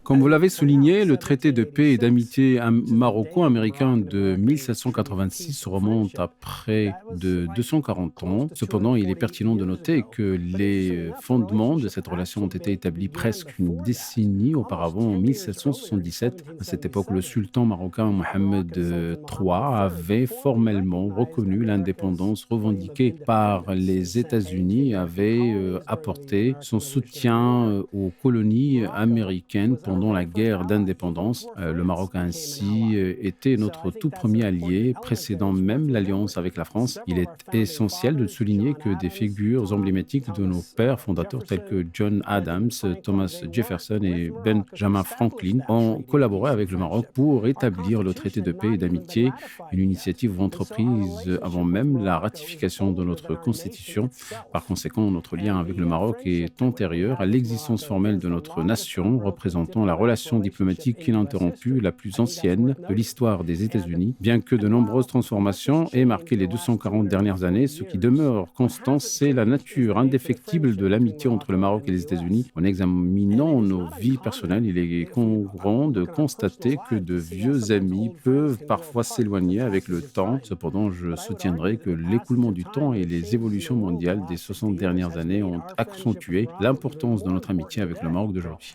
Comme vous l'avez souligné, le traité de paix et d'amitié maroco-américain de 1786 remonte à près de 240 ans. Cependant, il est pertinent de noter que les fondements de cette relation ont été établis presque une décennie auparavant, en 1777. À cette époque, le sultan marocain Mohamed III avait formellement reconnu l'indépendance revendiquée par les États-Unis et avait apporté son soutien aux colonies américaines pendant la guerre d'indépendance. Le Maroc a ainsi été notre tout premier allié, précédant même l'alliance avec la France. Il est essentiel de souligner que des figures emblématiques de nos pères fondateurs tels que John Adams, Thomas Jefferson et Benjamin Franklin ont collaboré avec le Maroc pour établir le traité de paix et d'amitié, une initiative entreprise avant même la ratification de notre constitution. Par conséquent, notre lien avec le Maroc est antérieur à l'existence formelle de notre nation, représentant la relation diplomatique ininterrompue la plus ancienne de l'histoire des États-Unis. Bien que de nombreuses transformations aient marqué les 240 dernières années, ce qui demeure constant, c'est la nature indéfectible de l'amitié entre le Maroc et les États-Unis. En examinant nos vies personnelles, il est courant de constater que de vieux amis peuvent parfois s'éloigner avec le temps. Cependant, je soutiendrai que l'écoulement du temps et les évolutions mondiales des 60 dernières années ont accentué l'importance de notre amitié avec le Maroc d'aujourd'hui.